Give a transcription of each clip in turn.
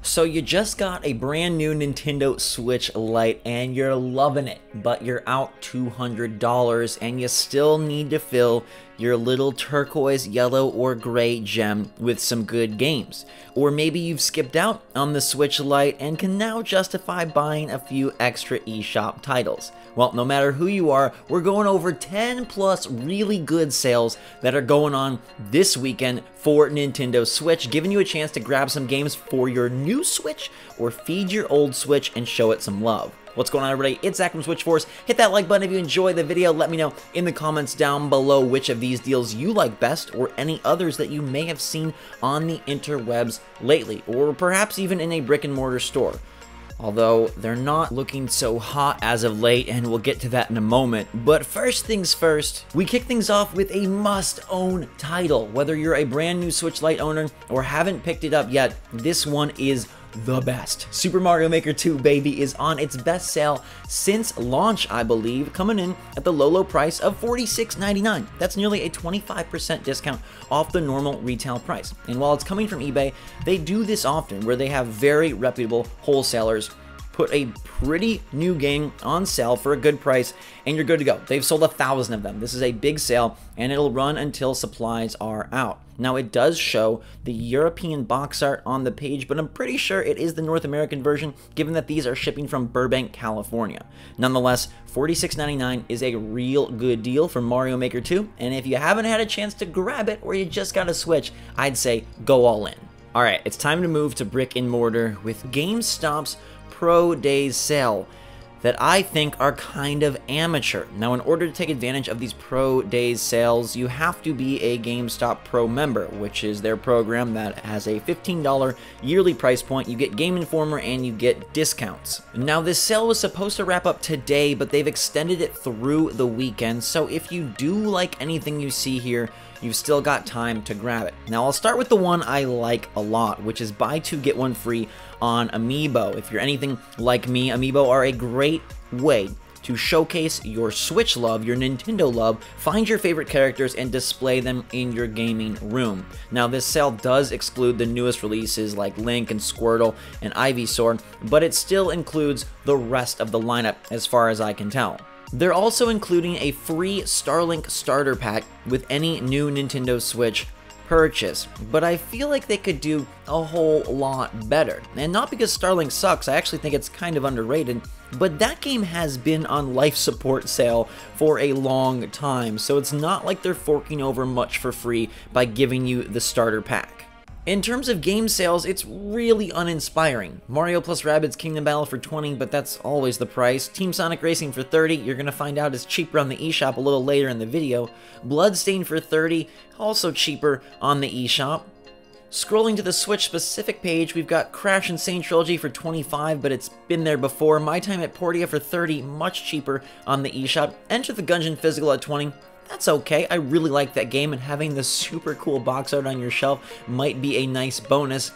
So you just got a brand new Nintendo Switch Lite and you're loving it, but you're out $200 and you still need to fill your little turquoise, yellow, or gray gem with some good games. Or maybe you've skipped out on the Switch Lite and can now justify buying a few extra eShop titles. Well, no matter who you are, we're going over 10 plus really good sales that are going on this weekend for Nintendo Switch, giving you a chance to grab some games for your new Switch or feed your old Switch and show it some love. What's going on, everybody? It's Zach from SwitchForce. Hit that like button if you enjoyed the video. Let me know in the comments down below which of these deals you like best or any others that you may have seen on the interwebs lately, or perhaps even in a brick and mortar store. Although they're not looking so hot as of late, and we'll get to that in a moment. But first things first, we kick things off with a must-own title. Whether you're a brand new Switch Lite owner or haven't picked it up yet, this one is the best. Super Mario Maker 2, baby, is on its best sale since launch, I believe, coming in at the low price of $46.99. That's nearly a 25% discount off the normal retail price. And while it's coming from eBay, they do this often where they have very reputable wholesalers put a pretty new game on sale for a good price, and you're good to go. They've sold 1,000 of them. This is a big sale, and it'll run until supplies are out. Now, it does show the European box art on the page, but I'm pretty sure it is the North American version, given that these are shipping from Burbank, California. Nonetheless, $46.99 is a real good deal for Mario Maker 2, and if you haven't had a chance to grab it or you just got a Switch, I'd say go all in. Alright, it's time to move to brick and mortar with GameStop's Pro Days sale that I think are kind of amateur. Now, in order to take advantage of these Pro Days sales, you have to be a GameStop Pro member, which is their program that has a $15 yearly price point. You get Game Informer and you get discounts. Now, this sale was supposed to wrap up today, but they've extended it through the weekend, so if you do like anything you see here, you've still got time to grab it. Now, I'll start with the one I like a lot, which is buy two, get one free on Amiibo. If you're anything like me, Amiibo are a great way to showcase your Switch love, your Nintendo love, find your favorite characters, and display them in your gaming room. Now, this sale does exclude the newest releases like Link and Squirtle and Ivysaur, but it still includes the rest of the lineup as far as I can tell. They're also including a free Starlink starter pack with any new Nintendo Switch purchase, but I feel like they could do a whole lot better. And not because Starlink sucks, I actually think it's kind of underrated, but that game has been on life support sale for a long time, so it's not like they're forking over much for free by giving you the starter pack. In terms of game sales, it's really uninspiring. Mario plus Rabbids Kingdom Battle for $20, but that's always the price. Team Sonic Racing for $30, you're gonna find out is cheaper on the eShop a little later in the video. Bloodstained for $30, also cheaper on the eShop. Scrolling to the Switch specific page, we've got Crash Insane Trilogy for $25, but it's been there before. My Time at Portia for $30, much cheaper on the eShop. Enter the Gungeon Physical at $20. That's okay, I really like that game, and having the super cool box art on your shelf might be a nice bonus,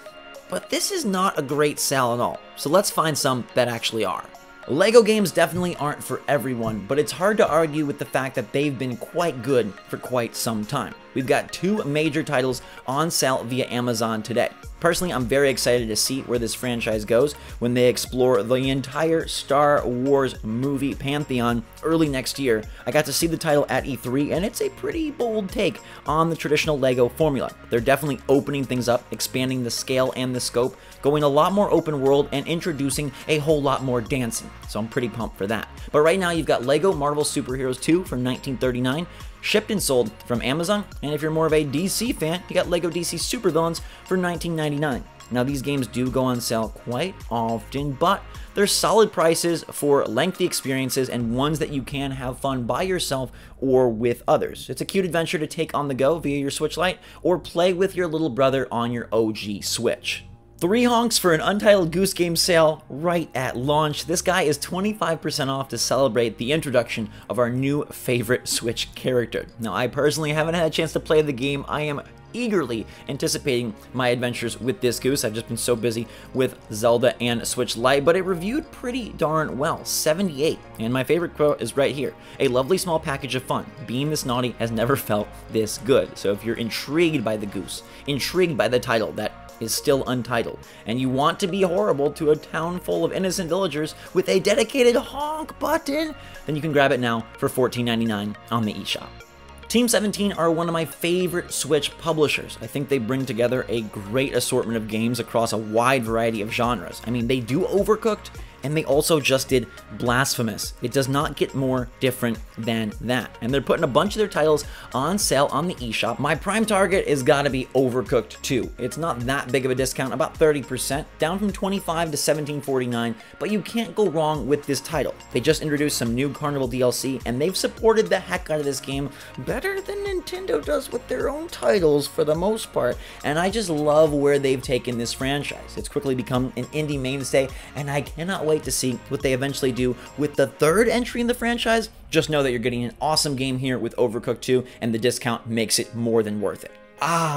but this is not a great sale at all, so let's find some that actually are. LEGO games definitely aren't for everyone, but it's hard to argue with the fact that they've been quite good for quite some time. We've got two major titles on sale via Amazon today. Personally, I'm very excited to see where this franchise goes when they explore the entire Star Wars movie pantheon early next year. I got to see the title at E3, and it's a pretty bold take on the traditional LEGO formula. They're definitely opening things up, expanding the scale and the scope, going a lot more open world, and introducing a whole lot more dancing. So I'm pretty pumped for that. But right now, you've got LEGO Marvel Superheroes 2 from $19.39, shipped and sold from Amazon, and if you're more of a DC fan, you got LEGO DC Supervillains for $19.99. Now, these games do go on sale quite often, but they're solid prices for lengthy experiences and ones that you can have fun by yourself or with others. It's a cute adventure to take on the go via your Switch Lite or play with your little brother on your OG Switch. 3 honks for an Untitled Goose game sale right at launch. This guy is 25% off to celebrate the introduction of our new favorite Switch character. Now, I personally haven't had a chance to play the game. I am eagerly anticipating my adventures with this goose. I've just been so busy with Zelda and Switch Lite, but it reviewed pretty darn well, 78. And my favorite quote is right here: "A lovely small package of fun. Being this naughty has never felt this good." So if you're intrigued by the goose, intrigued by the title that is still Untitled, and you want to be horrible to a town full of innocent villagers with a dedicated honk button, then you can grab it now for $14.99 on the eShop. Team 17 are one of my favorite Switch publishers. I think they bring together a great assortment of games across a wide variety of genres. I mean, they do Overcooked, and they also just did Blasphemous. It does not get more different than that. And they're putting a bunch of their titles on sale on the eShop. My prime target is gotta be Overcooked 2. It's not that big of a discount, about 30%, down from $25 to $17.49, but you can't go wrong with this title. They just introduced some new Carnival DLC, and they've supported the heck out of this game better than Nintendo does with their own titles for the most part, and I just love where they've taken this franchise. It's quickly become an indie mainstay, and I cannot wait to see what they eventually do with the third entry in the franchise. Just know that you're getting an awesome game here with Overcooked 2, and the discount makes it more than worth it.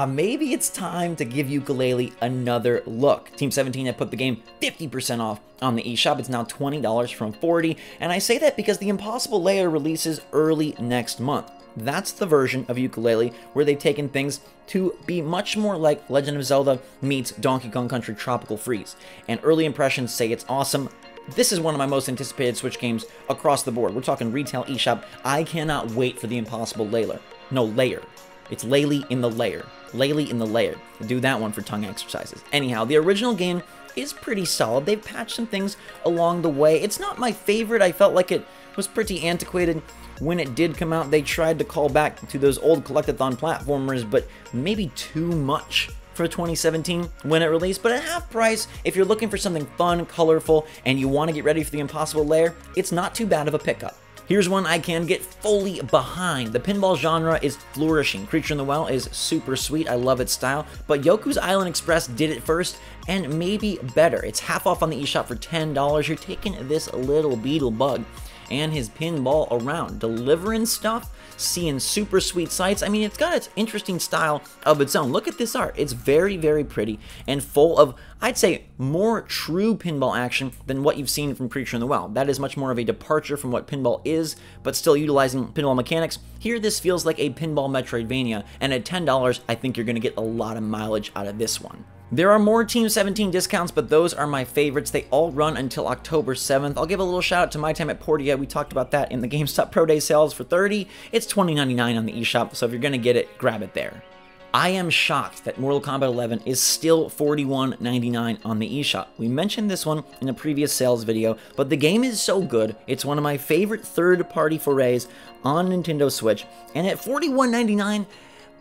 Maybe it's time to give Ukulele another look. Team 17 had put the game 50% off on the eShop. It's now $20 from $40, and I say that because the Impossible Layer releases early next month. That's the version of Ukulele where they've taken things to be much more like Legend of Zelda meets Donkey Kong Country Tropical Freeze, and early impressions say it's awesome. This is one of my most anticipated Switch games across the board. We're talking retail, eShop. I cannot wait for the Impossible Layer. No, Layer. It's Laylee in the Layer. Laylee in the Layer. Do that one for tongue exercises. Anyhow, the original game is pretty solid. They've patched some things along the way. It's not my favorite. I felt like it was pretty antiquated when it did come out. They tried to call back to those old collectathon platformers, but maybe too much for 2017 when it released. But at half price, if you're looking for something fun, colorful, and you want to get ready for the Impossible Layer, it's not too bad of a pickup. Here's one I can get fully behind. The pinball genre is flourishing. Creature in the Well is super sweet. I love its style. But Yoku's Island Express did it first, and maybe better. It's half off on the eShop for $10. You're taking this little beetle bug and his pinball around, delivering stuff, seeing super sweet sights. I mean, it's got its interesting style of its own. Look at this art. It's very, very pretty and full of, I'd say, more true pinball action than what you've seen from Creature in the Well. That is much more of a departure from what pinball is, but still utilizing pinball mechanics. Here, this feels like a pinball Metroidvania, and at $10, I think you're going to get a lot of mileage out of this one. There are more Team 17 discounts, but those are my favorites. They all run until October 7th. I'll give a little shout out to my time at Portia. We talked about that in the GameStop Pro Days sales for $30. It's $20.99 on the eShop, so if you're going to get it, grab it there. I am shocked that Mortal Kombat 11 is still $41.99 on the eShop. We mentioned this one in a previous sales video, but the game is so good. It's one of my favorite third-party forays on Nintendo Switch, and at $41.99,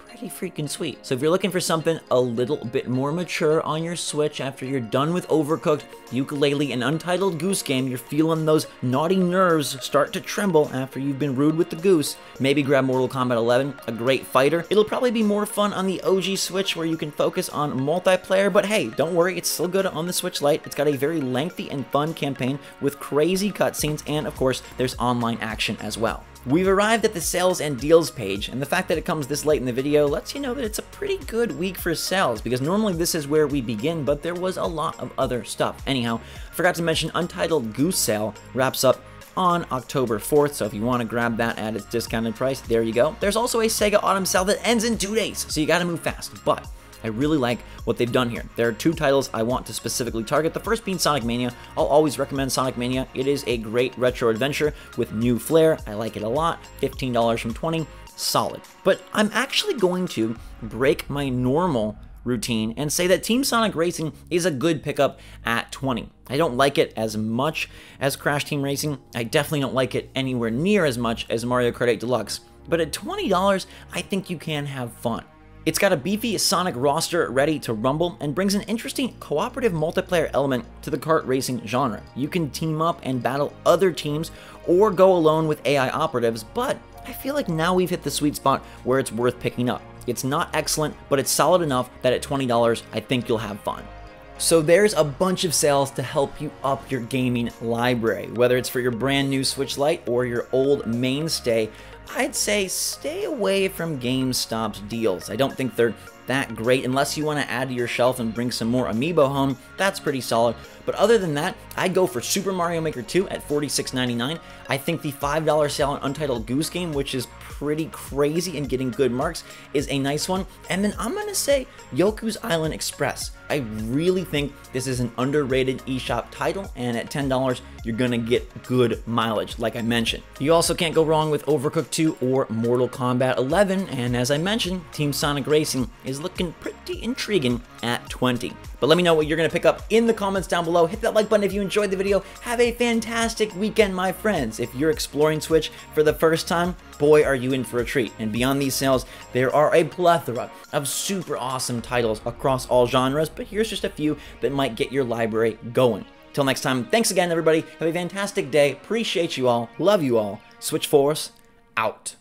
pretty freaking sweet. So if you're looking for something a little bit more mature on your Switch after you're done with Overcooked, Ukulele, and Untitled Goose Game, you're feeling those naughty nerves start to tremble after you've been rude with the goose, maybe grab Mortal Kombat 11, a great fighter. It'll probably be more fun on the OG Switch where you can focus on multiplayer, but hey, don't worry, it's still good on the Switch Lite. It's got a very lengthy and fun campaign with crazy cutscenes, and of course, there's online action as well. We've arrived at the sales and deals page, and the fact that it comes this late in the video lets you know that it's a pretty good week for sales, because normally this is where we begin, but there was a lot of other stuff. Anyhow, forgot to mention Untitled Goose sale wraps up on October 4th, so if you want to grab that at its discounted price, there you go. There's also a Sega Autumn sale that ends in 2 days, so you gotta move fast, but I really like what they've done here. There are two titles I want to specifically target. The first being Sonic Mania. I'll always recommend Sonic Mania. It is a great retro adventure with new flair. I like it a lot. $15 from $20, solid. But I'm actually going to break my normal routine and say that Team Sonic Racing is a good pickup at $20. I don't like it as much as Crash Team Racing. I definitely don't like it anywhere near as much as Mario Kart 8 Deluxe. But at $20, I think you can have fun. It's got a beefy Sonic roster ready to rumble and brings an interesting cooperative multiplayer element to the kart racing genre. You can team up and battle other teams or go alone with AI operatives, but I feel like now we've hit the sweet spot where it's worth picking up. It's not excellent, but it's solid enough that at $20, I think you'll have fun. So there's a bunch of sales to help you up your gaming library. Whether it's for your brand new Switch Lite or your old mainstay, I'd say stay away from GameStop's deals. I don't think they're that great. Unless you want to add to your shelf and bring some more amiibo home, that's pretty solid. But other than that, I'd go for Super Mario Maker 2 at $46.99. I think the $5 sale on Untitled Goose Game, which is pretty crazy and getting good marks, is a nice one. And then I'm gonna say Yoku's Island Express. I really think this is an underrated eShop title, and at $10, you're gonna get good mileage, like I mentioned. You also can't go wrong with Overcooked 2 or Mortal Kombat 11, and as I mentioned, Team Sonic Racing is looking pretty intriguing at $20. But let me know what you're gonna pick up in the comments down below. Hit that like button if you enjoyed the video. Have a fantastic weekend, my friends. If you're exploring Switch for the first time, boy, are you in for a treat. And beyond these sales, there are a plethora of super awesome titles across all genres, but here's just a few that might get your library going. Till next time, thanks again, everybody. Have a fantastic day. Appreciate you all. Love you all. SwitchForce out.